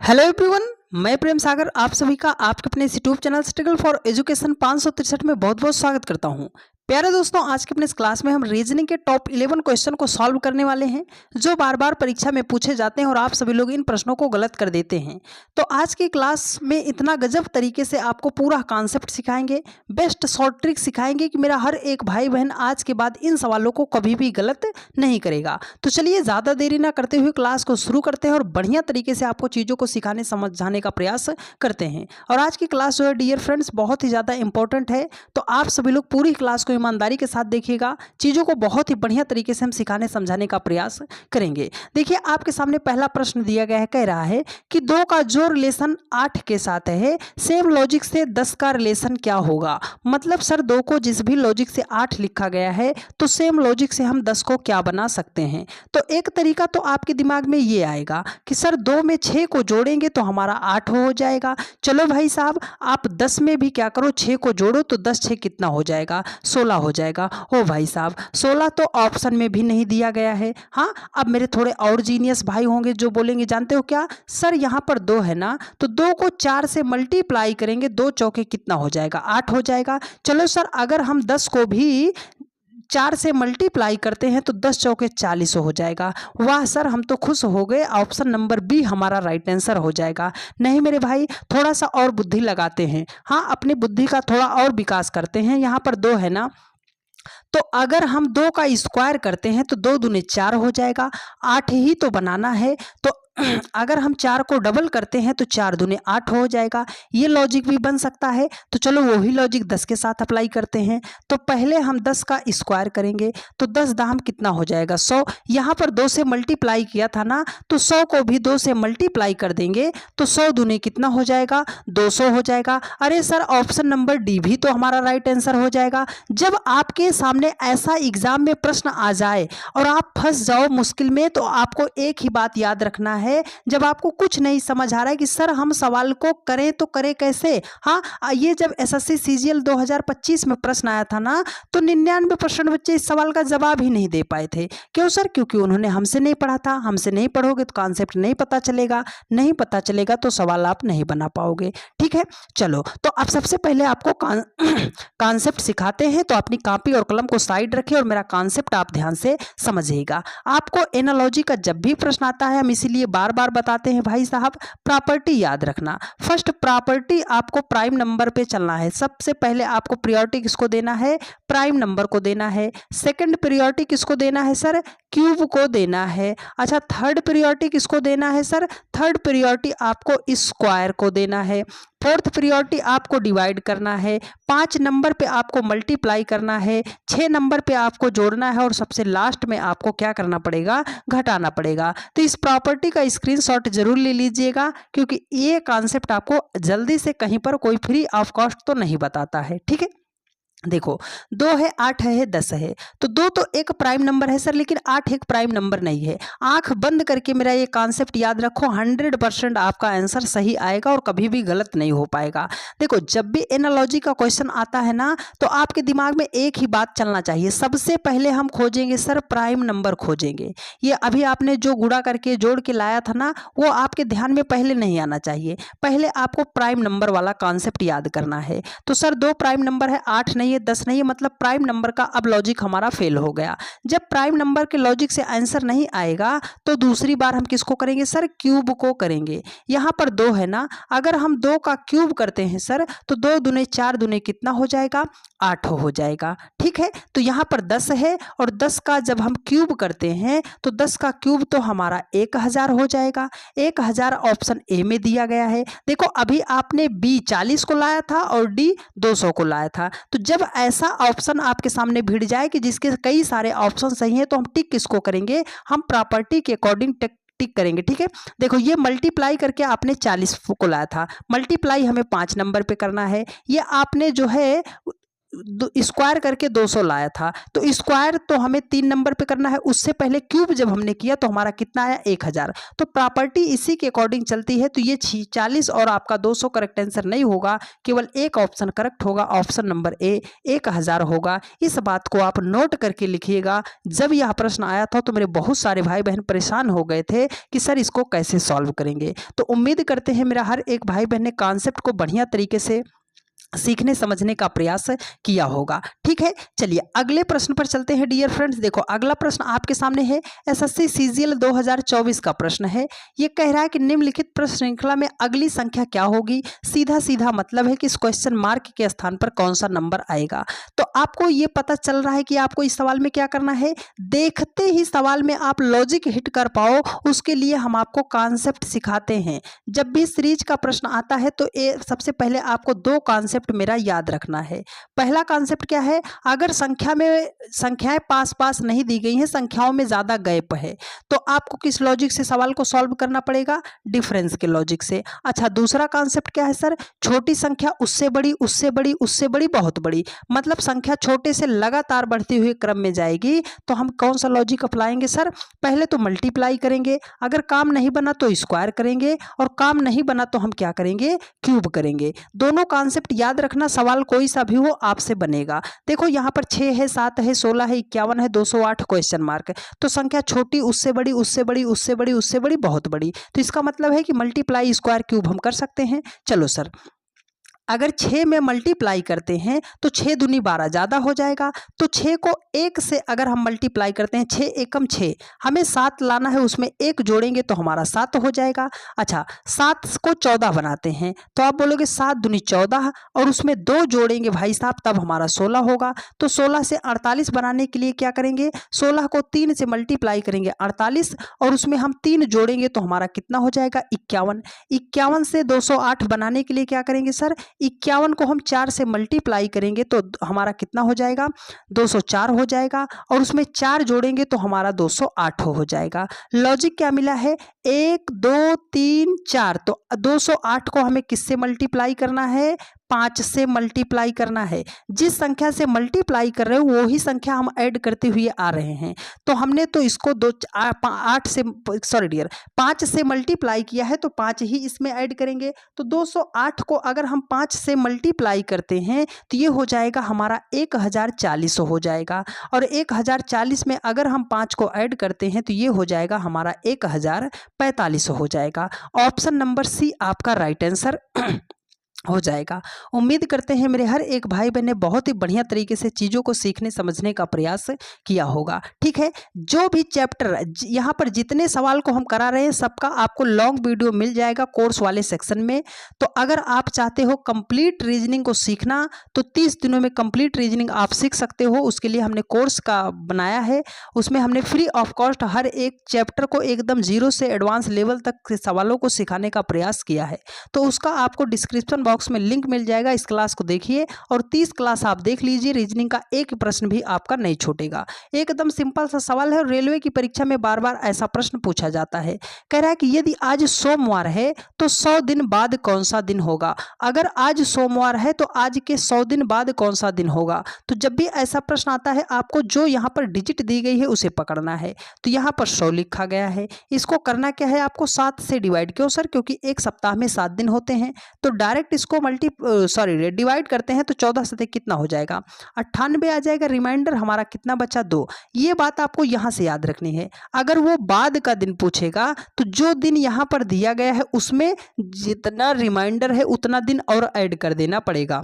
Hello everyone, मैं प्रेम सागर आप सभी का आपके अपने इस YouTube channel struggle for education 563 में बहुत बहुत स्वागत करता हूं। प्यारे दोस्तों, आज के अपने इस क्लास में हम रीजनिंग के टॉप 11 क्वेश्चन को सॉल्व करने वाले हैं जो बार बार परीक्षा में पूछे जाते हैं और आप सभी लोग इन प्रश्नों को गलत कर देते हैं। तो आज की क्लास में इतना गजब तरीके से आपको पूरा कॉन्सेप्ट सिखाएंगे, बेस्ट शॉर्ट ट्रिक सिखाएंगे कि मेरा हर एक भाई बहन आज के बाद इन सवालों को कभी भी गलत नहीं करेगा। तो चलिए ज़्यादा देरी ना करते हुए क्लास को शुरू करते हैं और बढ़िया तरीके से आपको चीज़ों को सिखाने समझाने का प्रयास करते हैं। और आज की क्लास जो है डियर फ्रेंड्स बहुत ही ज़्यादा इंपॉर्टेंट है, तो आप सभी लोग पूरी क्लास को ईमानदारी के साथ देखिएगा। चीज़ों को बहुत ही बढ़िया तरीके से हम सिखाने समझाने का प्रयास करेंगे। देखिए, आपके सामने पहला प्रश्न दिया गया है, कह रहा है कि 2 का जो रिलेशन 8 के साथ है, सेम लॉजिक से 10 का रिलेशन क्या होगा। मतलब सर 2 को जिस भी लॉजिक से 8 लिखा गया है तो सेम लॉजिक से हम 10 को क्या बना सकते हैं। तो एक तरीका तो आपके दिमाग में ये आएगा कि सर 2 में 6 को जोड़ेंगे तो हमारा 8 हो जाएगा। चलो भाई साहब, आप 10 में भी क्या करो, 6 को जोड़ो तो 10 6 कितना हो जाएगा, 16 हो जाएगा। ओ भाई साहब, 16 तो ऑप्शन में भी नहीं दिया गया है। हाँ, अब मेरे थोड़े और जीनियस भाई होंगे जो बोलेंगे जानते हो क्या सर, यहाँ पर 2 है ना, तो 2 को 4 से मल्टीप्लाई करेंगे, 2 चौके कितना हो जाएगा, 8 हो जाएगा। चलो सर, अगर हम 10 को भी 4 से मल्टीप्लाई करते हैं तो 10 चौके 40 हो जाएगा। वाह सर, हम तो खुश हो गए, ऑप्शन नंबर बी हमारा राइट आंसर हो जाएगा। नहीं मेरे भाई, थोड़ा सा और बुद्धि लगाते हैं। हाँ, अपनी बुद्धि का थोड़ा और विकास करते हैं। यहाँ पर 2 है ना, तो अगर हम 2 का स्क्वायर करते हैं तो 2 दूने 4 हो जाएगा। 8 ही तो बनाना है, तो अगर हम 4 को डबल करते हैं तो 4 दूने 8 हो जाएगा। ये लॉजिक भी बन सकता है। तो चलो वही लॉजिक 10 के साथ अप्लाई करते हैं। तो पहले हम 10 का स्क्वायर करेंगे तो 10 दाम कितना हो जाएगा, 100। यहाँ पर 2 से मल्टीप्लाई किया था ना, तो 100 को भी 2 से मल्टीप्लाई कर देंगे तो 100 दूने कितना हो जाएगा, 200 हो जाएगा। अरे सर, ऑप्शन नंबर डी भी तो हमारा राइट आंसर हो जाएगा। जब आपके सामने ऐसा एग्जाम में प्रश्न आ जाए और आप फंस जाओ मुश्किल में, तो आपको एक ही बात याद रखना है, जब आपको कुछ नहीं समझ आ रहा है कि सर हम सवाल को करें तो करें कैसे। हाँ, ये जब एसएससी सीजीएल 2025 में प्रश्न आया था ना, तो 99% बच्चे इस सवाल का जवाब ही नहीं दे पाए थे। क्यों सर? क्योंकि उन्होंने हमसे नहीं पढ़ा था। हमसे नहीं पढ़ोगे तो कॉन्सेप्ट नहीं पता चलेगा, नहीं पता चलेगा तो सवाल आप नहीं बना पाओगे। ठीक है, चलो तो अब सबसे पहले आपको कॉन्सेप्ट सिखाते हैं। तो अपनी कॉपी और कलम को साइड रखें और मेरा कॉन्सेप्ट आप ध्यान से समझिएगा। आपको एनालॉजी का जब भी प्रश्न आता है, हम इसीलिए बार बार बताते हैं भाई साहब, प्रॉपर्टी याद रखना। फर्स्ट प्रॉपर्टी, आपको प्राइम नंबर पे चलना है। सबसे पहले आपको प्रायोरिटी किसको देना है, प्राइम नंबर को देना है। सेकंड प्रायोरिटी किसको देना है सर, क्यूब को देना है। अच्छा, थर्ड प्रायोरिटी किसको देना है सर, थर्ड प्रायोरिटी आपको स्क्वायर को देना है। फोर्थ प्रायोरिटी आपको डिवाइड करना है। 5 नंबर पे आपको मल्टीप्लाई करना है। 6 नंबर पे आपको जोड़ना है और सबसे लास्ट में आपको क्या करना पड़ेगा, घटाना पड़ेगा। तो इस प्रॉपर्टी का स्क्रीनशॉट जरूर ले लीजिएगा, क्योंकि ये कॉन्सेप्ट आपको जल्दी से कहीं पर कोई फ्री ऑफ कॉस्ट तो नहीं बताता है। ठीक है, देखो 2 है, 8 है, 10 है, तो 2 तो एक प्राइम नंबर है सर, लेकिन 8 एक प्राइम नंबर नहीं है। आंख बंद करके मेरा ये कॉन्सेप्ट याद रखो, 100% आपका आंसर सही आएगा और कभी भी गलत नहीं हो पाएगा। देखो, जब भी एनालॉजी का क्वेश्चन आता है ना, तो आपके दिमाग में एक ही बात चलना चाहिए, सबसे पहले हम खोजेंगे सर प्राइम नंबर खोजेंगे। ये अभी आपने जो गुणा करके जोड़ के लाया था ना, वो आपके ध्यान में पहले नहीं आना चाहिए। पहले आपको प्राइम नंबर वाला कॉन्सेप्ट याद करना है। तो सर 2 प्राइम नंबर है, 8 नहीं है, 10 नहीं है, मतलब प्राइम नंबर का अब लॉजिक हमारा फेल हो गया। जब प्राइम नंबर के लॉजिक से आंसर नहीं आएगा तो दूसरी बार हम किसको करेंगे सर, क्यूब को करेंगे। यहाँ पर 2 है ना, अगर हम 2 का क्यूब करते हैं सर, तो 2 दूने 4 दूने कितना हो जाएगा, 8 हो जाएगा। ठीक है, तो यहाँ पर 10 है और 10 का जब हम क्यूब करते हैं तो 10 का क्यूब तो हमारा 1000 हो जाएगा। 1000 ऑप्शन ए में दिया गया है। देखो, अभी आपने बी 40 को लाया था और डी 200 को लाया था। तो जब ऐसा ऑप्शन आपके सामने भिड़ जाए कि जिसके कई सारे ऑप्शन सही हैं, तो हम टिक किसको करेंगे, हम प्रॉपर्टी के अकॉर्डिंग टिक करेंगे। ठीक है, देखो ये मल्टीप्लाई करके आपने 40 को लाया था, मल्टीप्लाई हमें 5 नंबर पे करना है। ये आपने जो है स्क्वायर करके 200 लाया था, तो स्क्वायर तो हमें 3 नंबर पे करना है, उससे पहले क्यूब जब हमने किया तो हमारा कितना आया 1000। तो प्रॉपर्टी इसी के अकॉर्डिंग चलती है। तो ये 40 और आपका 200 करेक्ट आंसर नहीं होगा, केवल एक ऑप्शन करेक्ट होगा, ऑप्शन नंबर ए 1000 होगा। इस बात को आप नोट करके लिखिएगा। जब यह प्रश्न आया था तो मेरे बहुत सारे भाई बहन परेशान हो गए थे कि सर इसको कैसे सॉल्व करेंगे। तो उम्मीद करते हैं मेरा हर एक भाई बहन ने कॉन्सेप्ट को बढ़िया तरीके से सीखने समझने का प्रयास किया होगा। ठीक है, चलिए अगले प्रश्न पर चलते हैं डियर फ्रेंड्स। देखो अगला प्रश्न आपके सामने है एसएससी सीजीएल 2024 का प्रश्न है। ये कह रहा है कि निम्नलिखित प्रश्न श्रृंखला में अगली संख्या क्या होगी। सीधा सीधा मतलब है कि इस क्वेश्चन मार्क के स्थान पर कौन सा नंबर आएगा। तो आपको ये पता चल रहा है कि आपको इस सवाल में क्या करना है। देखते ही सवाल में आप लॉजिक हिट कर पाओ, उसके लिए हम आपको कॉन्सेप्ट सिखाते हैं। जब भी सीरीज का प्रश्न आता है तो सबसे पहले आपको 2 कॉन्सेप्ट मेरा याद रखना है। पहला कॉन्सेप्ट क्या है, अगर संख्याएं पास पास नहीं दी गई हैं, संख्याओं में ज्यादा गैप है, तो आपको किस लॉजिक से सवाल को सॉल्व करना पड़ेगा, डिफरेंस के लॉजिक से। अच्छा, दूसरा कॉन्सेप्ट क्या है सर, छोटी संख्या उससे बड़ी उससे बड़ी उससे बड़ी बहुत बड़ी, मतलब संख्या छोटे से लगातार बढ़ते हुए क्रम में जाएगी, तो हम कौन सा लॉजिक अपनाएंगे सर। पहले तो मल्टीप्लाई करेंगे, अगर काम नहीं बना तो स्क्वायर करेंगे, और काम नहीं बना तो हम क्या करेंगे, क्यूब करेंगे। दोनों कॉन्सेप्ट याद रखना, सवाल कोई सा भी हो आपसे बनेगा। देखो यहाँ पर 6 है, 7 है, 16 है, 51 है, 208 क्वेश्चन मार्क। तो संख्या छोटी उससे बड़ी उससे बड़ी उससे बड़ी उससे बड़ी बहुत बड़ी, तो इसका मतलब है कि मल्टीप्लाई स्क्वायर क्यूब हम कर सकते हैं। चलो सर, अगर 6 में मल्टीप्लाई करते हैं तो 6 दूनी 12 ज़्यादा हो जाएगा, तो 6 को 1 से अगर हम मल्टीप्लाई करते हैं, 6 एकम 6, हमें 7 लाना है, उसमें 1 जोड़ेंगे तो हमारा 7 हो जाएगा। अच्छा, 7 को 14 बनाते हैं, तो आप बोलोगे 7 दूनी 14 और उसमें 2 जोड़ेंगे भाई साहब, तब हमारा 16 होगा। तो 16 से 48 बनाने के लिए क्या करेंगे, 16 को 3 से मल्टीप्लाई करेंगे 48, और उसमें हम 3 जोड़ेंगे तो हमारा कितना हो जाएगा 51। 51 से 208 बनाने के लिए क्या करेंगे सर, 51 को हम 4 से मल्टीप्लाई करेंगे तो हमारा कितना हो जाएगा, 204 हो जाएगा, और उसमें 4 जोड़ेंगे तो हमारा 208 हो जाएगा। लॉजिक क्या मिला है, 1 2 3 4, तो 208 को हमें किससे मल्टीप्लाई करना है, 5 से मल्टीप्लाई करना है। जिस संख्या से मल्टीप्लाई कर रहे हो वही संख्या हम ऐड करते हुए आ रहे हैं, तो हमने तो इसको 5 से मल्टीप्लाई किया है, तो 5 ही इसमें ऐड करेंगे। तो 208 को अगर हम 5 से मल्टीप्लाई करते हैं तो ये हो जाएगा हमारा 1040 हो जाएगा, और 1040 में अगर हम 5 को ऐड करते हैं तो ये हो जाएगा हमारा 1045 हो जाएगा। ऑप्शन नंबर सी आपका राइट आंसर हो जाएगा। उम्मीद करते हैं मेरे हर एक भाई बहन ने बहुत ही बढ़िया तरीके से चीज़ों को सीखने समझने का प्रयास किया होगा। ठीक है, जो भी चैप्टर यहाँ पर जितने सवाल को हम करा रहे हैं सबका आपको लॉन्ग वीडियो मिल जाएगा कोर्स वाले सेक्शन में। तो अगर आप चाहते हो कंप्लीट रीजनिंग को सीखना तो 30 दिनों में कंप्लीट रीजनिंग आप सीख सकते हो। उसके लिए हमने कोर्स का बनाया है, उसमें हमने फ्री ऑफ कॉस्ट हर एक चैप्टर को एकदम जीरो से एडवांस लेवल तक के सवालों को सिखाने का प्रयास किया है। तो उसका आपको डिस्क्रिप्शन बॉक्स में लिंक मिल जाएगा, इस क्लास को देखिए और 30 क्लास आप देख लीजिए, रीजनिंग का एक प्रश्न भी आपका नहीं छूटेगा। एकदम सिंपल सा सवाल है, रेलवे की परीक्षा में बार बार ऐसा प्रश्न पूछा जाता है। कह रहा है कि यदि आज सोमवार है तो 100 दिन बाद कौन सा दिन होगा। अगर आज सोमवार है तो आज के 100 दिन बाद कौन सा दिन होगा। तो जब भी ऐसा प्रश्न आता है आपको जो यहाँ पर डिजिट दी गई है उसे पकड़ना है। तो यहाँ पर 100 लिखा गया है, इसको करना क्या है आपको 7 से डिवाइड। क्यों सर, क्योंकि एक सप्ताह में 7 दिन होते हैं। तो डायरेक्ट इसको डिवाइड करते हैं तो 14 से कितना हो जाएगा 98 आ जाएगा। रिमाइंडर हमारा कितना बचा 2। ये बात आपको यहाँ से याद रखनी है। अगर वो बाद का दिन पूछेगा तो जो दिन यहाँ पर दिया गया है उसमें जितना रिमाइंडर है उतना दिन और ऐड कर देना पड़ेगा।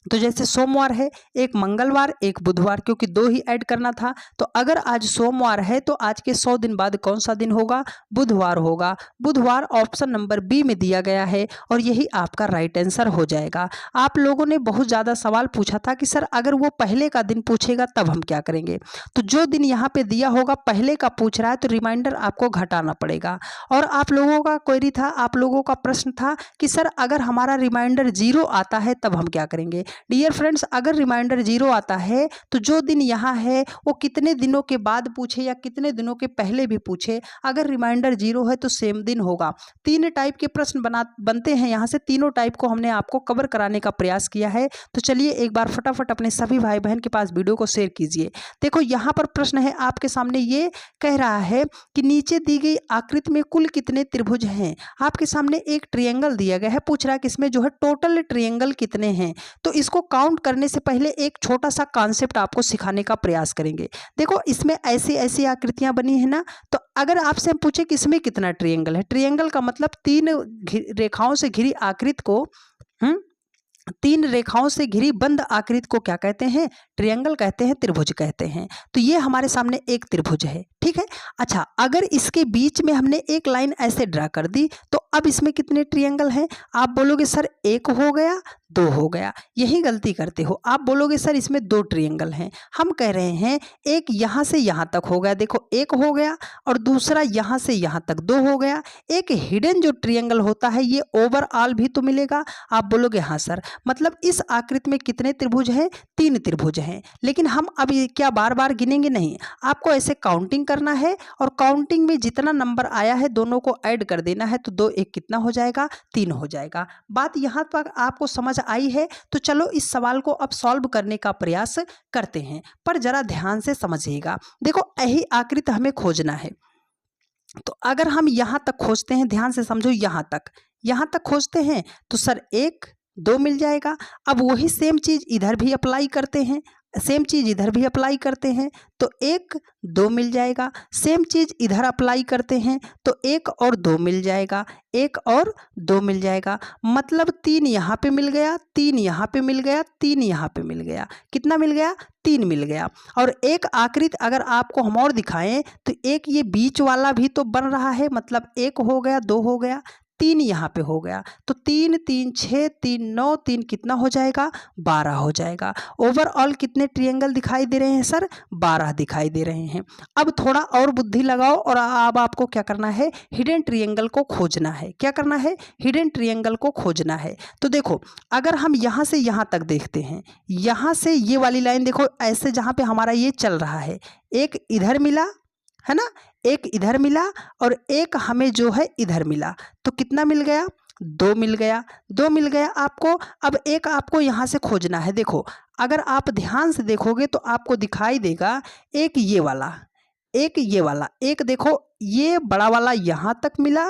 तो जैसे सोमवार है, एक मंगलवार एक बुधवार, क्योंकि 2 ही ऐड करना था। तो अगर आज सोमवार है तो आज के 100 दिन बाद कौन सा दिन होगा, बुधवार होगा। बुधवार ऑप्शन नंबर बी में दिया गया है और यही आपका राइट आंसर हो जाएगा। आप लोगों ने बहुत ज़्यादा सवाल पूछा था कि सर अगर वो पहले का दिन पूछेगा तब हम क्या करेंगे। तो जो दिन यहाँ पे दिया होगा पहले का पूछ रहा है तो रिमाइंडर आपको घटाना पड़ेगा। और आप लोगों का क्वेरी था, आप लोगों का प्रश्न था कि सर अगर हमारा रिमाइंडर 0 आता है तब हम क्या करेंगे। डियर फ्रेंड्स, अगर रिमाइंडर 0 आता है तो जो दिन यहाँ है वो कितने दिनों के बाद पूछे या कितने दिनों के पहले भी पूछे, अगर रिमाइंडर 0 है तो सेम दिन होगा। 3 टाइप के प्रश्न बनते हैं यहाँ से, तीनों टाइप को हमने आपको कवर कराने का प्रयास किया है। तो चलिए एक बार फटाफट अपने सभी भाई बहन के पास वीडियो को शेयर कीजिए। देखो यहाँ पर प्रश्न है आपके सामने, ये कह रहा है कि नीचे दी गई आकृति में कुल कितने त्रिभुज हैं। आपके सामने एक ट्रायंगल दिया गया है, पूछ रहा है कि इसमें जो है टोटल ट्रायंगल कितने हैं। तो इसको काउंट करने से पहले एक छोटा सा कॉन्सेप्ट आपको सिखाने का प्रयास करेंगे। देखो इसमें ऐसी ऐसी आकृतियां बनी है ना, तो अगर आपसे हम पूछे कि इसमें कितना ट्रायंगल है, ट्रायंगल का मतलब 3 रेखाओं से घिरी आकृति को 3 रेखाओं से घिरी बंद आकृति को क्या कहते हैं, ट्रायंगल कहते हैं, त्रिभुज कहते हैं। तो ये हमारे सामने एक त्रिभुज है, ठीक है। अच्छा, अगर इसके बीच में हमने एक लाइन ऐसे ड्रा कर दी तो अब इसमें कितने ट्रायंगल हैं। आप बोलोगे सर 1 हो गया, 2 हो गया, यही गलती करते हो। आप बोलोगे सर इसमें 2 ट्रायंगल हैं। हम कह रहे हैं एक यहाँ से यहाँ तक हो गया, देखो 1 हो गया, और दूसरा यहाँ से यहाँ तक 2 हो गया। एक हिडन जो ट्रायंगल होता है ये ओवरऑल भी तो मिलेगा। आप बोलोगे हाँ सर, मतलब इस आकृति में कितने त्रिभुज हैं, 3 त्रिभुज हैं। लेकिन हम अब क्या बार बार गिनेंगे नहीं, आपको ऐसे काउंटिंग करना है और काउंटिंग में जितना नंबर आया है दोनों को ऐड कर देना है। तो 2 1 कितना हो जाएगा, 3 हो जाएगा। बात यहाँ तक आपको समझ आई है। तो चलो इस सवाल को अब सॉल्व करने का प्रयास करते हैं, पर जरा ध्यान से समझिएगा। देखो यही आकृति हमें खोजना है। तो अगर हम यहाँ तक खोजते हैं, ध्यान से समझो, यहाँ तक खोजते हैं तो सर 1 2 मिल जाएगा। अब वही सेम चीज़ इधर भी अप्लाई करते हैं, सेम चीज़ इधर भी अप्लाई करते हैं तो 1 2 मिल जाएगा। सेम चीज़ इधर अप्लाई करते हैं तो 1 और 2 मिल जाएगा, 1 और 2 मिल जाएगा। मतलब 3 यहाँ पे मिल गया, 3 यहाँ पे मिल गया, 3 यहाँ पे मिल गया। कितना मिल गया, 3 मिल गया। और एक आकृति अगर आपको हम और दिखाएं तो एक ये बीच वाला भी तो बन रहा है, मतलब 1 हो गया, 2 हो गया, 3 यहाँ पे हो गया। तो 3 3 6 3 9 3 कितना हो जाएगा, 12 हो जाएगा। ओवरऑल कितने ट्रायंगल दिखाई दे रहे हैं सर, 12 दिखाई दे रहे हैं। अब थोड़ा और बुद्धि लगाओ और अब आपको क्या करना है, हिडन ट्रायंगल को खोजना है। क्या करना है, हिडन ट्रायंगल को खोजना है। तो देखो अगर हम यहाँ से यहाँ तक देखते हैं, यहाँ से ये वाली लाइन देखो ऐसे, जहाँ पे हमारा ये चल रहा है, एक इधर मिला है ना, एक इधर मिला और एक हमें जो है इधर मिला। तो कितना मिल गया, 2 मिल गया, 2 मिल गया आपको। अब एक आपको यहाँ से खोजना है। देखो अगर आप ध्यान से देखोगे तो आपको दिखाई देगा एक ये वाला, एक ये वाला, एक देखो ये बड़ा वाला यहाँ तक मिला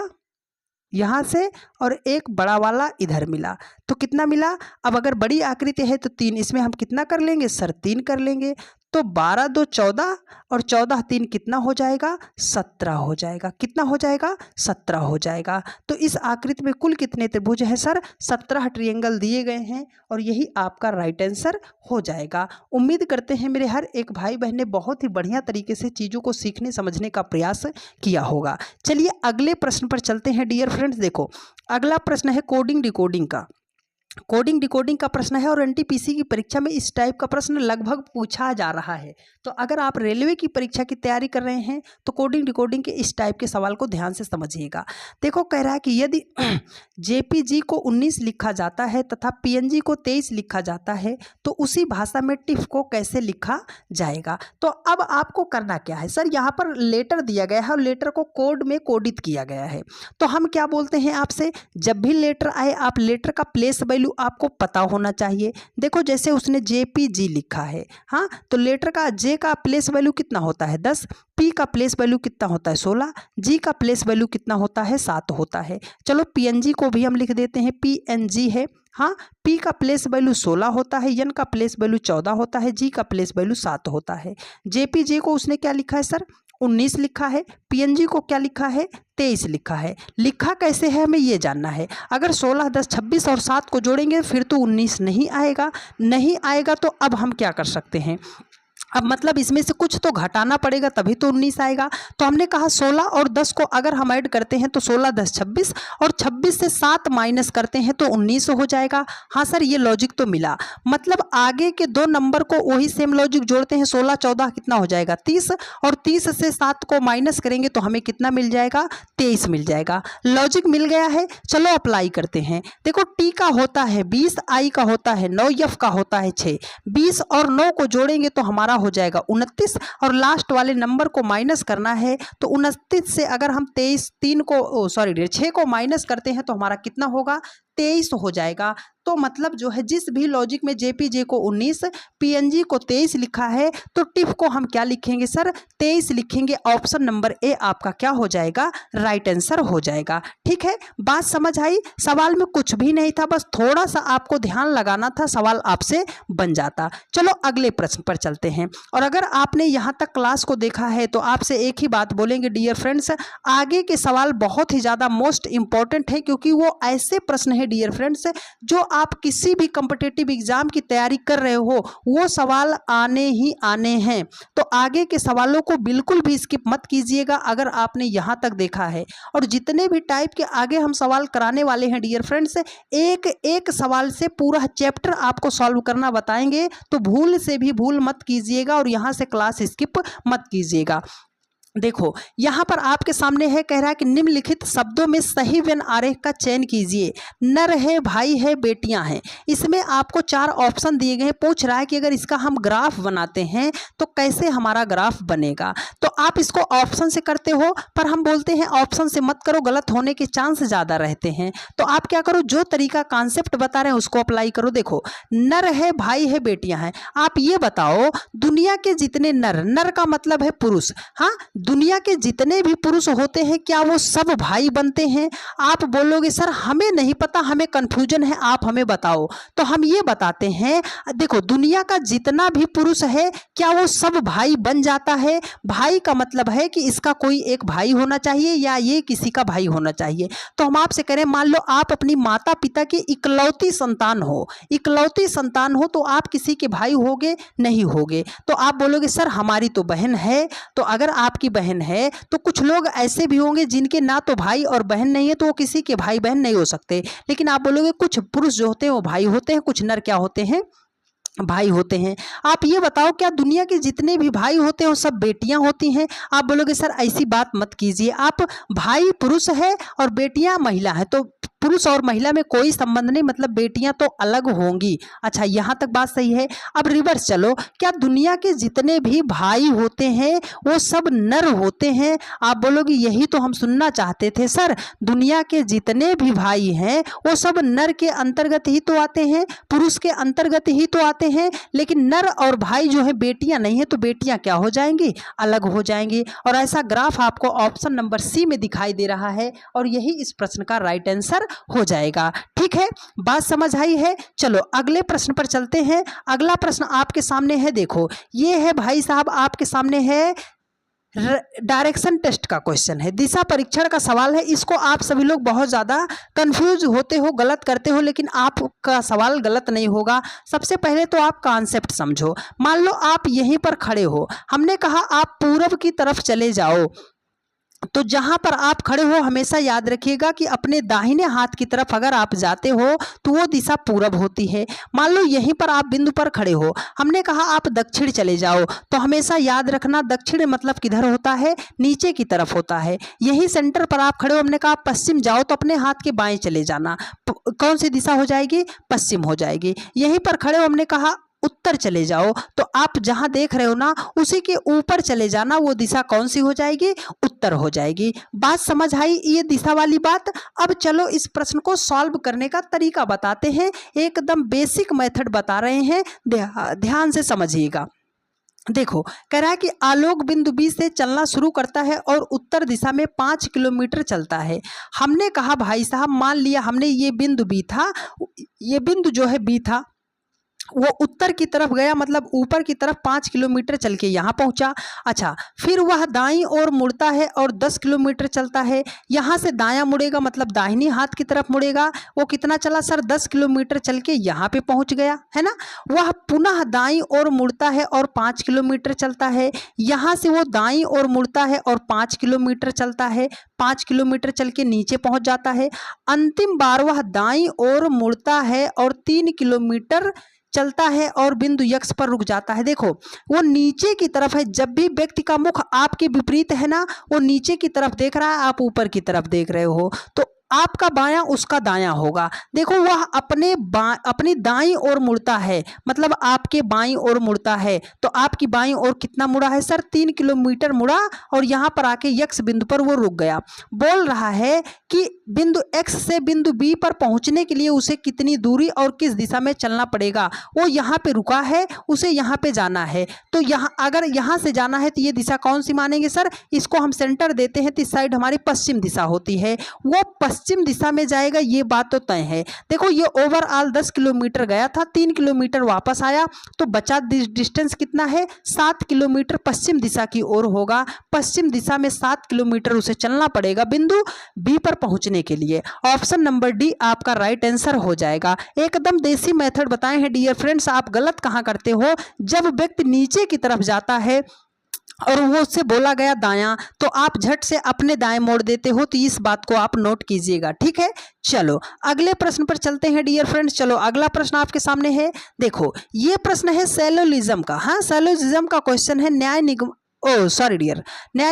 यहाँ से, और एक बड़ा वाला इधर मिला। तो कितना मिला, अब अगर बड़ी आकृति है तो 3, इसमें हम कितना कर लेंगे सर, 3 कर लेंगे। तो 12 2 14 और 14 3 कितना हो जाएगा, 17 हो जाएगा। कितना हो जाएगा, 17 हो जाएगा। तो इस आकृति में कुल कितने त्रिभुज हैं सर, 17 ट्रायंगल दिए गए हैं और यही आपका राइट आंसर हो जाएगा। उम्मीद करते हैं मेरे हर एक भाई बहन ने बहुत ही बढ़िया तरीके से चीज़ों को सीखने समझने का प्रयास किया होगा। चलिए अगले प्रश्न पर चलते हैं डियर फ्रेंड्स। देखो अगला प्रश्न है कोडिंग डिकोडिंग का। कोडिंग डिकोडिंग का प्रश्न है और एनटीपीसी की परीक्षा में इस टाइप का प्रश्न लगभग पूछा जा रहा है। तो अगर आप रेलवे की परीक्षा की तैयारी कर रहे हैं तो कोडिंग डिकोडिंग के इस टाइप के सवाल को ध्यान से समझिएगा। देखो कह रहा है कि यदि जेपीजी को 19 लिखा जाता है तथा पीएनजी को 23 लिखा जाता है तो उसी भाषा में टिफ को कैसे लिखा जाएगा। तो अब आपको करना क्या है सर, यहाँ पर लेटर दिया गया है और लेटर को कोड में कोडित किया गया है। तो हम क्या बोलते हैं आपसे, जब भी लेटर आए आप लेटर का प्लेस वैल्यू आपको पता होना चाहिए। देखो जैसे उसने जेपीजी लिखा है, हाँ, तो लेटर का जे का प्लेस वैल्यू कितना होता है 10, पी का प्लेस वैल्यू कितना होता है 16, जी का प्लेस वैल्यू कितना होता है 7 होता है। चलो पीएनजी को भी हम लिख देते हैं, पीएनजी है, हाँ, पी का प्लेस वैल्यू 16 होता है, एन का प्लेस वैल्यू 14 होता है, जी का प्लेस वैल्यू 7 होता है। जेपीजे को उसने क्या लिखा है सर, 19 लिखा है। पीएनजी को क्या लिखा है, 23 लिखा है। लिखा कैसे है हमें ये जानना है। अगर 16 10 26 और 7 को जोड़ेंगे फिर तो 19 नहीं आएगा। नहीं आएगा तो अब हम क्या कर सकते हैं, अब मतलब इसमें से कुछ तो घटाना पड़ेगा तभी तो 19 आएगा। तो हमने कहा 16 और 10 को अगर हम ऐड करते हैं तो 16 10 26 और 26 से 7 माइनस करते हैं तो 19 हो जाएगा। हाँ सर, ये लॉजिक तो मिला। मतलब आगे के दो नंबर को वही सेम लॉजिक जोड़ते हैं, 16 14 कितना हो जाएगा 30 और 30 से 7 को माइनस करेंगे तो हमें कितना मिल जाएगा 23 मिल जाएगा। लॉजिक मिल गया है। चलो अप्लाई करते हैं। देखो टी का होता है 20, आई का होता है 9, एफ का होता है 6। 20 और 9 को जोड़ेंगे तो हमारा हो जाएगा 29 और लास्ट वाले नंबर को माइनस करना है तो 29 से अगर हम 6 को माइनस करते हैं तो हमारा कितना होगा 23 हो जाएगा। तो मतलब जो है जिस भी लॉजिक में जेपीजे को 19 पीएनजी को 23 लिखा है तो टिफ को हम क्या लिखेंगे सर 23 लिखेंगे। ऑप्शन नंबर ए आपका क्या हो जाएगा राइट आंसर हो जाएगा। ठीक है, बात समझ आई। सवाल में कुछ भी नहीं था, बस थोड़ा सा आपको ध्यान लगाना था, सवाल आपसे बन जाता। चलो अगले प्रश्न पर चलते हैं। और अगर आपने यहाँ तक क्लास को देखा है तो आपसे एक ही बात बोलेंगे डियर फ्रेंड्स, आगे के सवाल बहुत ही ज़्यादा मोस्ट इंपॉर्टेंट है क्योंकि वो ऐसे प्रश्न है डियर फ्रेंड्स जो आप किसी भी कॉम्पिटिटिव एग्जाम की तैयारी कर रहे हो वो सवाल आने ही आने हैं। तो आगे के सवालों को बिल्कुल भी स्किप मत कीजिएगा अगर आपने यहाँ तक देखा है। और जितने भी टाइप के आगे हम सवाल कराने वाले हैं डियर फ्रेंड्स, एक एक सवाल से पूरा चैप्टर आपको सॉल्व करना बताएंगे, तो भूल से भी भूल मत कीजिएगा और यहाँ से क्लास स्किप मत कीजिएगा। देखो यहाँ पर आपके सामने है, कह रहा है कि निम्नलिखित शब्दों में सही व्यंजन आरेख का चयन कीजिए। नर है, भाई है, बेटियां हैं। इसमें आपको 4 ऑप्शन दिए गए हैं। पूछ रहा है कि अगर इसका हम ग्राफ बनाते हैं तो कैसे हमारा ग्राफ बनेगा। तो आप इसको ऑप्शन से करते हो, पर हम बोलते हैं ऑप्शन से मत करो, गलत होने के चांस ज़्यादा रहते हैं। तो आप क्या करो, जो तरीका कॉन्सेप्ट बता रहे हैं उसको अप्लाई करो। देखो नर है, भाई है, बेटियां हैं। आप ये बताओ दुनिया के जितने नर का मतलब है पुरुष, हाँ दुनिया के जितने भी पुरुष होते हैं क्या वो सब भाई बनते हैं। आप बोलोगे सर हमें नहीं पता, हमें कंफ्यूजन है, आप हमें बताओ। तो हम ये बताते हैं, देखो दुनिया का जितना भी पुरुष है क्या वो सब भाई बन जाता है। भाई का मतलब है कि इसका कोई एक भाई होना चाहिए या ये किसी का भाई होना चाहिए। तो हम आपसे कह रहे हैं, मान लो आप अपनी माता पिता की इकलौती संतान हो, इकलौती संतान हो तो आप किसी के भाई होगे नहीं होगे। तो आप बोलोगे सर हमारी तो बहन है। तो अगर आपकी बहन है तो कुछ लोग ऐसे भी होंगे जिनके ना तो भाई और बहन नहीं है तो वो किसी के भाई बहन नहीं हो सकते। लेकिन आप बोलोगे कुछ पुरुष जो होते हैं वो भाई होते हैं, कुछ नर क्या होते हैं भाई होते हैं। आप ये बताओ क्या दुनिया के जितने भी भाई होते हैं वो सब बेटियां होती हैं। आप बोलोगे सर ऐसी बात मत कीजिए, आप भाई पुरुष है और बेटियां महिला है तो पुरुष और महिला में कोई संबंध नहीं, मतलब बेटियां तो अलग होंगी। अच्छा यहाँ तक बात सही है। अब रिवर्स चलो, क्या दुनिया के जितने भी भाई होते हैं वो सब नर होते हैं। आप बोलोगे यही तो हम सुनना चाहते थे सर, दुनिया के जितने भी भाई हैं वो सब नर के अंतर्गत ही तो आते हैं, पुरुष के अंतर्गत ही तो आते हैं। लेकिन नर और भाई जो है बेटियां नहीं है तो बेटियां क्या हो जाएंगी अलग हो जाएंगी। और ऐसा ग्राफ आपको ऑप्शन नंबर सी में दिखाई दे रहा है और यही इस प्रश्न का राइट आंसर हो जाएगा। ठीक है, बात समझ आई है। चलो अगले प्रश्न पर चलते हैं। अगला प्रश्न आपके सामने है, देखो ये है भाई साहब आपके सामने है डायरेक्शन टेस्ट का क्वेश्चन है, दिशा परीक्षण का सवाल है। इसको आप सभी लोग बहुत ज़्यादा कंफ्यूज होते हो, गलत करते हो, लेकिन आपका सवाल गलत नहीं होगा। सबसे पहले तो आप कॉन्सेप्ट समझो। मान लो आप यहीं पर खड़े हो, हमने कहा आप पूरब की तरफ चले जाओ, तो जहां पर आप खड़े हो हमेशा याद रखिएगा कि अपने दाहिने हाथ की तरफ अगर आप जाते हो तो वो दिशा पूरब होती है। मान लो यहीं पर आप बिंदु पर खड़े हो, हमने कहा आप दक्षिण चले जाओ, तो हमेशा याद रखना दक्षिण मतलब किधर होता है नीचे की तरफ होता है। यही सेंटर पर आप खड़े हो, हमने कहा पश्चिम जाओ, तो अपने हाथ के बाएं चले जाना, कौन सी दिशा हो जाएगी पश्चिम हो जाएगी। यहीं पर खड़े हो, हमने कहा उत्तर चले जाओ, तो आप जहां देख रहे हो ना उसी के ऊपर चले जाना, वो दिशा कौन सी हो जाएगी उत्तर हो जाएगी। बात समझ आई ये दिशा वाली बात। अब चलो इस प्रश्न को सॉल्व करने का तरीका बताते हैं, एकदम बेसिक मेथड बता रहे हैं, ध्यान से समझिएगा। देखो कह रहा है कि आलोक बिंदु बी से चलना शुरू करता है और उत्तर दिशा में 5 किलोमीटर चलता है। हमने कहा भाई साहब मान लिया हमने ये बिंदु बी था, ये बिंदु जो है बी था, वो उत्तर की तरफ गया, मतलब ऊपर की तरफ 5 किलोमीटर चल के यहाँ पहुँचा। अच्छा, फिर वह दाईं ओर मुड़ता है और 10 किलोमीटर चलता है। यहाँ से दायां मुड़ेगा, मतलब दाहिनी हाथ की तरफ मुड़ेगा। वो कितना चला सर? 10 किलोमीटर चल के यहाँ पे पहुँच गया, है ना। वह पुनः दाईं ओर मुड़ता है और 5 किलोमीटर चलता है। यहाँ से वो दाईं ओर मुड़ता है और 5 किलोमीटर चलता है। 5 किलोमीटर चल के नीचे पहुँच जाता है। अंतिम बार वह दाईं ओर मुड़ता है और 3 किलोमीटर चलता है और बिंदु यक्ष पर रुक जाता है। देखो, वो नीचे की तरफ है। जब भी व्यक्ति का मुख आपके विपरीत है ना, वो नीचे की तरफ देख रहा है, आप ऊपर की तरफ देख रहे हो, तो आपका बायां उसका दायां होगा। देखो, वह अपनी दाईं ओर मुड़ता है, मतलब आपके बाईं ओर मुड़ता है, तो आपकी बाईं ओर कितना मुड़ा है सर? 3 किलोमीटर मुड़ा और यहाँ पर आके यक्ष बिंदु पर वो रुक गया। बोल रहा है कि बिंदु एक्स से बिंदु बी पर पहुंचने के लिए उसे कितनी दूरी और किस दिशा में चलना पड़ेगा। वो यहाँ पे रुका है, उसे यहाँ पे जाना है, तो यहाँ अगर यहाँ से जाना है तो ये दिशा कौन सी मानेंगे सर? इसको हम सेंटर देते हैं तो इस साइड हमारी पश्चिम दिशा होती है। वो पश्चिम दिशा में जाएगा, ये बात तो तय है। देखो, ये ओवरऑल 10 किलोमीटर गया था, 3 किलोमीटर वापस आया, तो बचा डिस्टेंस कितना है? 7 किलोमीटर पश्चिम दिशा की ओर होगा। पश्चिम दिशा में 7 किलोमीटर उसे चलना पड़ेगा बिंदु बी पर पहुंचने के लिए। ऑप्शन नंबर डी आपका राइट आंसर हो जाएगा। एकदम देसी मेथड बताए हैं डियर फ्रेंड्स। आप गलत कहाँ करते हो? जब व्यक्ति नीचे की तरफ जाता है और वो उससे बोला गया दायां, तो आप झट से अपने दाएं मोड़ देते हो, तो इस बात को आप नोट कीजिएगा, ठीक है। चलो अगले प्रश्न पर चलते हैं डियर फ्रेंड्स। चलो अगला प्रश्न आपके सामने है। देखो, ये प्रश्न है सैलोलिज्म का। हाँ, सैलोलिज्म का क्वेश्चन है। न्याय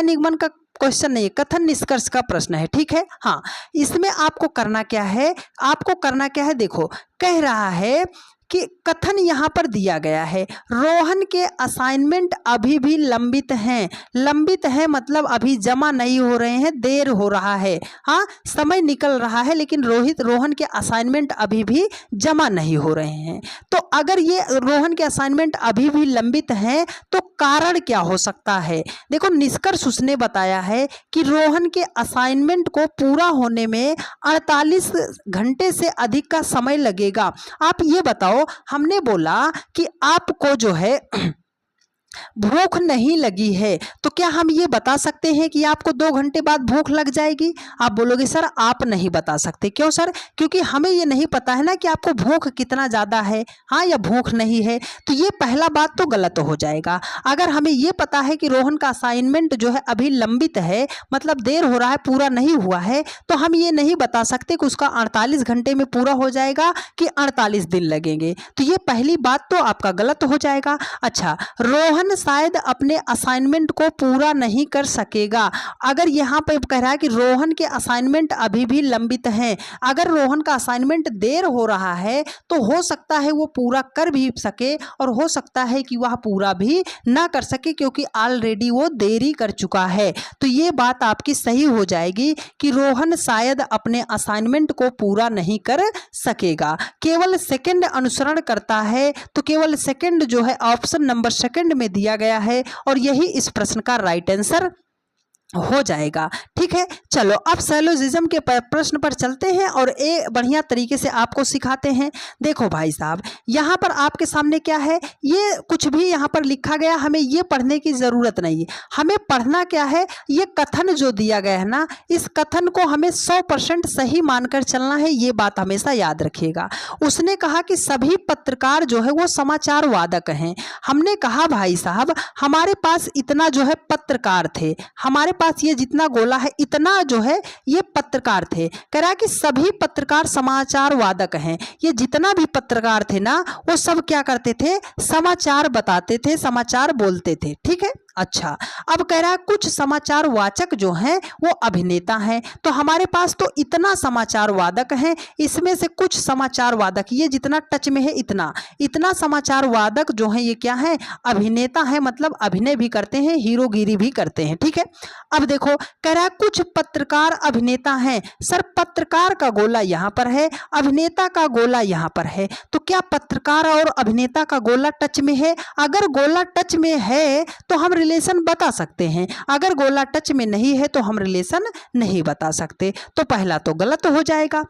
निगमन का क्वेश्चन नहीं, कथन निष्कर्ष का प्रश्न है, ठीक है। हाँ, इसमें आपको करना क्या है? देखो, कह रहा है कि कथन यहाँ पर दिया गया है, रोहन के असाइनमेंट अभी भी लंबित हैं, मतलब अभी जमा नहीं हो रहे हैं, देर हो रहा है। हाँ, समय निकल रहा है, लेकिन रोहन के असाइनमेंट अभी भी जमा नहीं हो रहे हैं। तो अगर ये रोहन के असाइनमेंट अभी भी लंबित हैं, तो कारण क्या हो सकता है? देखो, निष्कर्ष उसने बताया है कि रोहन के असाइनमेंट को पूरा होने में 48 घंटे से अधिक का समय लगेगा। आप ये बताओ, हमने बोला कि आपको जो है भूख नहीं लगी है, तो क्या हम ये बता सकते हैं कि आपको 2 घंटे बाद भूख लग जाएगी? आप बोलोगे सर आप नहीं बता सकते। क्यों सर? क्योंकि हमें ये नहीं पता है ना कि आपको भूख कितना ज़्यादा है, हाँ या भूख नहीं है। तो ये पहला बात तो गलत हो जाएगा। अगर हमें ये पता है कि रोहन का असाइनमेंट जो है अभी लंबित है, मतलब देर हो रहा है, पूरा नहीं हुआ है, तो हम ये नहीं बता सकते कि उसका 48 घंटे में पूरा हो जाएगा कि 48 दिन लगेंगे। तो ये पहली बात तो आपका गलत हो जाएगा। अच्छा, रोहन शायद अपने असाइनमेंट को पूरा नहीं कर सकेगा। अगर यहाँ पे कह रहा है कि रोहन के असाइनमेंट अभी भी लंबित हैं, अगर रोहन का असाइनमेंट देर हो रहा है तो हो सकता है वो पूरा कर भी सके और हो सकता है कि वह पूरा भी ना कर सके, क्योंकि ऑलरेडी वो देरी कर चुका है। तो ये बात आपकी सही हो जाएगी कि रोहन शायद अपने असाइनमेंट को पूरा नहीं कर सकेगा, केवल सेकंड अनुसरण करता है। तो केवल सेकंड जो है ऑप्शन नंबर सेकंड में दिया गया है और यही इस प्रश्न का राइट आंसर हो जाएगा, ठीक है। चलो अब सैलोजिज्म के प्रश्न पर चलते हैं और एक बढ़िया तरीके से आपको सिखाते हैं। देखो भाई साहब, यहाँ पर आपके सामने क्या है, ये कुछ भी यहाँ पर लिखा गया, हमें ये पढ़ने की ज़रूरत नहीं है। हमें पढ़ना क्या है, ये कथन जो दिया गया है ना, इस कथन को हमें 100% सही मानकर चलना है, ये बात हमेशा याद रखिएगा। उसने कहा कि सभी पत्रकार जो है वो समाचार वादक हैं। हमने कहा भाई साहब हमारे पास इतना जो है पत्रकार थे, हमारे पास ये जितना गोला है इतना जो है ये पत्रकार थे। कह रहा है कि सभी पत्रकार समाचार वादक हैं। ये जितना भी पत्रकार थे ना, वो सब क्या करते थे, समाचार बताते थे, समाचार बोलते थे, ठीक है। अच्छा, अब कह रहा है कुछ समाचार वाचक जो हैं वो अभिनेता हैं। तो हमारे पास तो इतना समाचार वादक हैं, इसमें से कुछ समाचार वादक, ये जितना टच में है इतना समाचार वादक जो हैं ये क्या है, अभिनेता हैं, मतलब अभिनय भी करते हैं, हीरोगिरी भी करते हैं, ठीक है। अब देखो, कह रहा है कुछ पत्रकार अभिनेता हैं। सर पत्रकार का गोला यहाँ पर है, अभिनेता का गोला यहाँ पर है, तो क्या पत्रकार और अभिनेता का गोला टच में है? अगर गोला टच में है तो हम रिलेशन बता सकते हैं, अगर गोला टच में नहीं है तो हम रिलेशन नहीं बता सकते। तो पहला तो गलत हो जाएगा।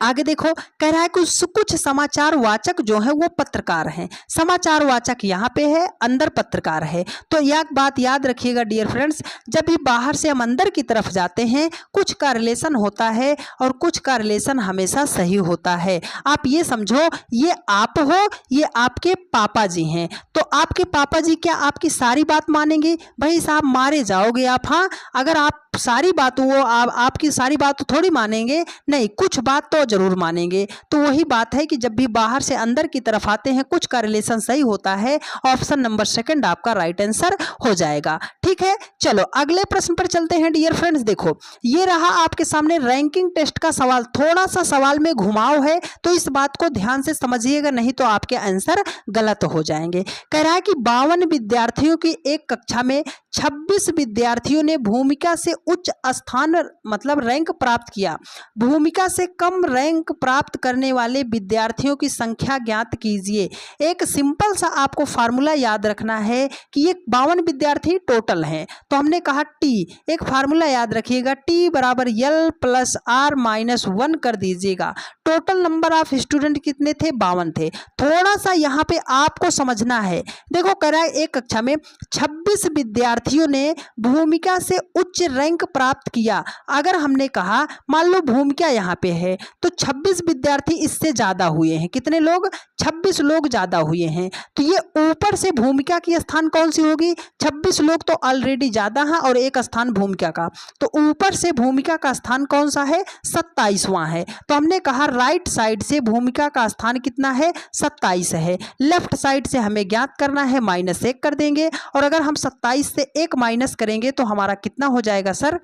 आगे देखो, कह रहा है कुछ कुछ समाचार वाचक जो है वो पत्रकार हैं। समाचार वाचक यहाँ पे है, अंदर पत्रकार है। तो यह बात याद रखिएगा डियर फ्रेंड्स, जब भी बाहर से हम अंदर की तरफ जाते हैं कुछ का रिलेशन होता है और कुछ का रिलेशन हमेशा सही होता है। आप ये समझो, ये आप हो, ये आपके पापा जी हैं। तो आपके पापा जी क्या आपकी सारी बात मानेंगे? भाई साहब मारे जाओगे आप। हाँ, अगर आप सारी बात वो आपकी सारी बात तो थोड़ी मानेंगे, नहीं, कुछ बात तो जरूर मानेंगे। तो वही बात है कि जब भी बाहर से अंदर की तरफ आते हैं कुछ का रिलेशन सही होता है। ऑप्शन नंबर सेकंड आपका राइट आंसर हो जाएगा। ठीक है, चलो अगले प्रश्न पर चलते हैं डियर फ्रेंड्स। देखो, ये रहा आपके सामने रैंकिंग टेस्ट का सवाल। थोड़ा सा सवाल में घुमाव है तो इस बात को ध्यान से समझिएगा, नहीं तो आपके आंसर गलत हो जाएंगे। कह रहा है कि 52 विद्यार्थियों की एक कक्षा में 26 विद्यार्थियों ने भूमिका से उच्च स्थान मतलब रैंक प्राप्त किया। भूमिका से कम रैंक प्राप्त करने वाले विद्यार्थियों की संख्या ज्ञात कीजिए। एक सिंपल सा आपको फार्मूला याद रखना है कि ये 52 विद्यार्थी टोटल हैं। तो हमने कहा टी, एक फार्मूला याद रखिएगा, टी बराबर एल प्लस आर माइनस 1 कर दीजिएगा। टोटल नंबर ऑफ स्टूडेंट कितने थे? 52 थे। थोड़ा सा यहाँ पे आपको समझना है। देखो, कह रहा है एक कक्षा में 26 विद्यार्थियों ने भूमिका से उच्च रैंक प्राप्त किया। अगर हमने कहा मान लो भूमिका यहाँ पे है तो 26 विद्यार्थी इससे ज्यादा हुए हैं। कितने लोग? 26 लोग ज्यादा हुए हैं। तो ये ऊपर से भूमिका की स्थान कौन सी होगी? 26 लोग तो ऑलरेडी ज्यादा हैं और एक स्थान भूमिका का, तो ऊपर से भूमिका का स्थान कौन सा है? 27वां है। तो हमने कहा राइट साइड से भूमिका का स्थान कितना है? 27 है। लेफ्ट साइड से हमें ज्ञात करना है, -1 कर देंगे। और अगर हम 27 से 1 माइनस करेंगे तो हमारा कितना हो जाएगा सर?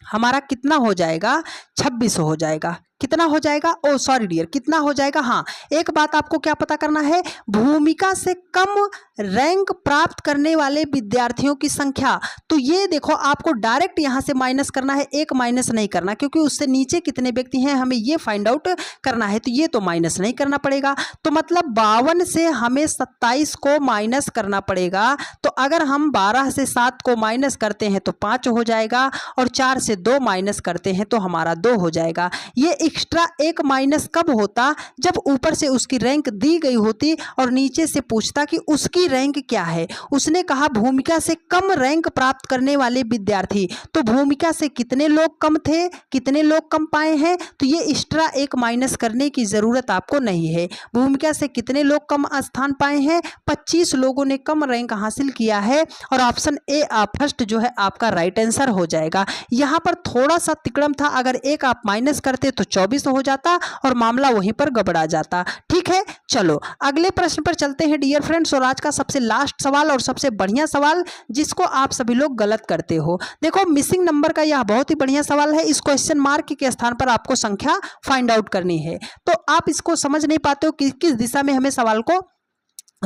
हमारा कितना हो जाएगा? 26 हो जाएगा। कितना हो जाएगा? ओ सॉरी डियर, कितना हो जाएगा? हाँ, एक बात आपको क्या पता करना है, भूमिका से कम रैंक प्राप्त करने वाले विद्यार्थियों की संख्या। तो ये देखो, आपको डायरेक्ट यहाँ से माइनस करना है, एक माइनस नहीं करना, क्योंकि उससे नीचे कितने व्यक्ति हैं हमें ये फाइंड आउट करना है। तो ये तो माइनस नहीं करना पड़ेगा। तो मतलब 52 से हमें 27 को माइनस करना पड़ेगा। तो अगर हम 12 से 7 को माइनस करते हैं तो 5 हो जाएगा, और 4 से 2 माइनस करते हैं तो हमारा 2 हो जाएगा। ये एक्स्ट्रा एक माइनस कब होता? जब ऊपर से उसकी रैंक दी गई होती और नीचे से पूछता कि उसकी रैंक क्या है। उसने कहा भूमिका से कम रैंक प्राप्त करने वाले विद्यार्थी, तो भूमिका से कितने लोग कम थे, कितने लोग कम पाए हैं? तो ये एक्स्ट्रा एक माइनस करने की जरूरत आपको नहीं है। भूमिका से कितने लोग कम स्थान पाए हैं? 25 लोगों ने कम रैंक हासिल किया है। और ऑप्शन ए फर्स्ट जो है आपका राइट आंसर हो जाएगा। यहाँ पर थोड़ा सा तिकड़म था, अगर एक आप माइनस करते तो 24 हो जाता और मामला वहीं पर गड़बड़ा जाता। ठीक है, चलो अगले प्रश्न पर चलते हैं डियर फ्रेंड्स। और आज का सबसे लास्ट सवाल और सबसे बढ़िया सवाल, जिसको आप सभी लोग गलत करते हो। देखो, मिसिंग नंबर का यह बहुत ही बढ़िया सवाल है। इस क्वेश्चन मार्क के स्थान पर आपको संख्या फाइंड आउट करनी है। तो आप इसको समझ नहीं पाते हो कि किस दिशा में हमें सवाल को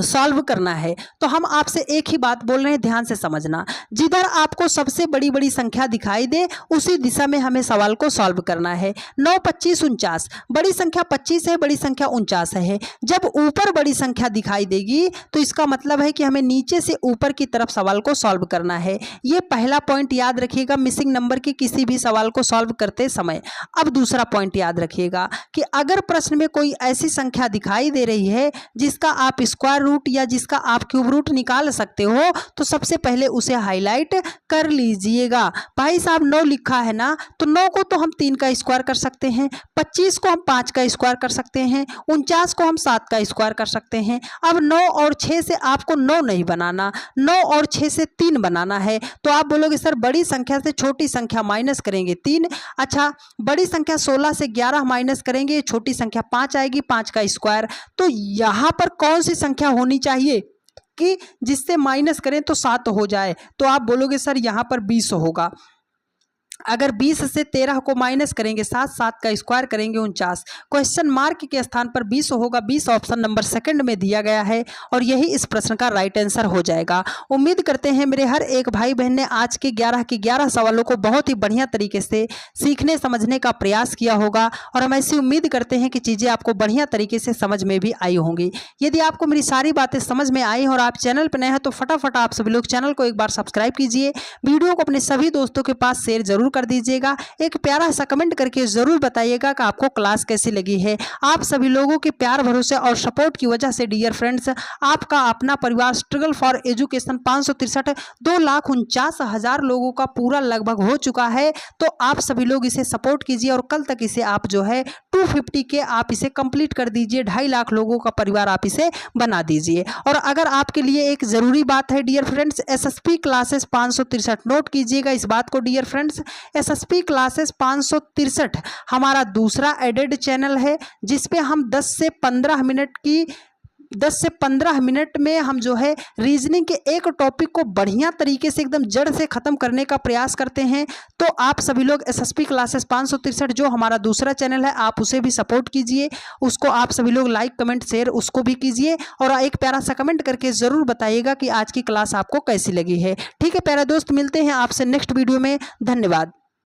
सॉल्व करना है। तो हम आपसे एक ही बात बोल रहे हैं, ध्यान से समझना। जिधर आपको सबसे बड़ी बड़ी संख्या दिखाई दे उसी दिशा में हमें सवाल को सॉल्व करना है। 9, 25, 49, बड़ी संख्या 25 है, बड़ी संख्या 49 है। जब ऊपर बड़ी संख्या दिखाई देगी तो इसका मतलब है कि हमें नीचे से ऊपर की तरफ सवाल को सॉल्व करना है। ये पहला पॉइंट याद रखिएगा मिसिंग नंबर के किसी भी सवाल को सॉल्व करते समय। अब दूसरा पॉइंट याद रखिएगा कि अगर प्रश्न में कोई ऐसी संख्या दिखाई दे रही है जिसका आप स्क्वायर रूट या जिसका आप क्यूब रूट निकाल सकते हो, तो सबसे पहले उसे हाईलाइट कर लीजिएगा। भाई साहब 9 लिखा है ना, तो 9 को तो हम 3 का स्क्वायर कर सकते हैं, 25 को हम 5 का स्क्वायर कर सकते हैं, 49 को हम 7 का स्क्वायर कर सकते हैं। अब 9 और 6 से आपको 9 नहीं बनाना, 9 और 6 से 3 बनाना है। तो आप बोलोगे सर बड़ी संख्या से छोटी संख्या माइनस करेंगे 3। अच्छा, बड़ी संख्या 16 से 11 माइनस करेंगे, छोटी संख्या 5 आएगी, 5 का स्क्वायर। तो यहाँ पर कौन सी संख्या होनी चाहिए कि जिससे माइनस करें तो 7 हो जाए? तो आप बोलोगे सर यहाँ पर 20 होगा। अगर 20 से 13 को माइनस करेंगे 7, 7 का स्क्वायर करेंगे 49। क्वेश्चन मार्क के स्थान पर 20 होगा। 20 ऑप्शन नंबर सेकंड में दिया गया है और यही इस प्रश्न का राइट आंसर हो जाएगा। उम्मीद करते हैं मेरे हर एक भाई बहन ने आज के 11 के 11 सवालों को बहुत ही बढ़िया तरीके से सीखने समझने का प्रयास किया होगा और हम ऐसी उम्मीद करते हैं कि चीज़ें आपको बढ़िया तरीके से समझ में भी आई होंगी। यदि आपको मेरी सारी बातें समझ में आई और आप चैनल पर नए हैं तो फटाफट आप सभी लोग चैनल को एक बार सब्सक्राइब कीजिए, वीडियो को अपने सभी दोस्तों के पास शेयर जरूर ज़रूर कर दीजिएगा। एक प्यारा सा कमेंट करके ज़रूर बताइएगा कि आपको क्लास कैसी लगी है। आप सभी लोगों के प्यार, भरोसे और सपोर्ट की वजह से डियर फ्रेंड्स, आपका अपना परिवार स्ट्रगल फॉर एजुकेशन 563 2,49,000 लोगों का पूरा लगभग हो चुका है। तो आप सभी लोग इसे सपोर्ट कीजिए और कल तक इसे आप जो है 250 के आप इसे कंप्लीट कर दीजिए। 2.5 लाख लोगों का परिवार आप इसे बना दीजिए। और अगर आपके लिए एक ज़रूरी बात है dear friends, SSP classes 563, note कीजिएगा इस बात को डियर फ्रेंड्स, एसएसपी क्लासेस 563 हमारा दूसरा एडेड चैनल है, जिसपे हम 10 से 15 मिनट में हम जो है रीजनिंग के एक टॉपिक को बढ़िया तरीके से एकदम जड़ से ख़त्म करने का प्रयास करते हैं। तो आप सभी लोग एसएसपी क्लासेस 563 जो हमारा दूसरा चैनल है, आप उसे भी सपोर्ट कीजिए। उसको आप सभी लोग लाइक, कमेंट, शेयर उसको भी कीजिए और एक प्यारा सा कमेंट करके ज़रूर बताइएगा कि आज की क्लास आपको कैसी लगी है। ठीक है प्यारे दोस्त, मिलते हैं आपसे नेक्स्ट वीडियो में। धन्यवाद।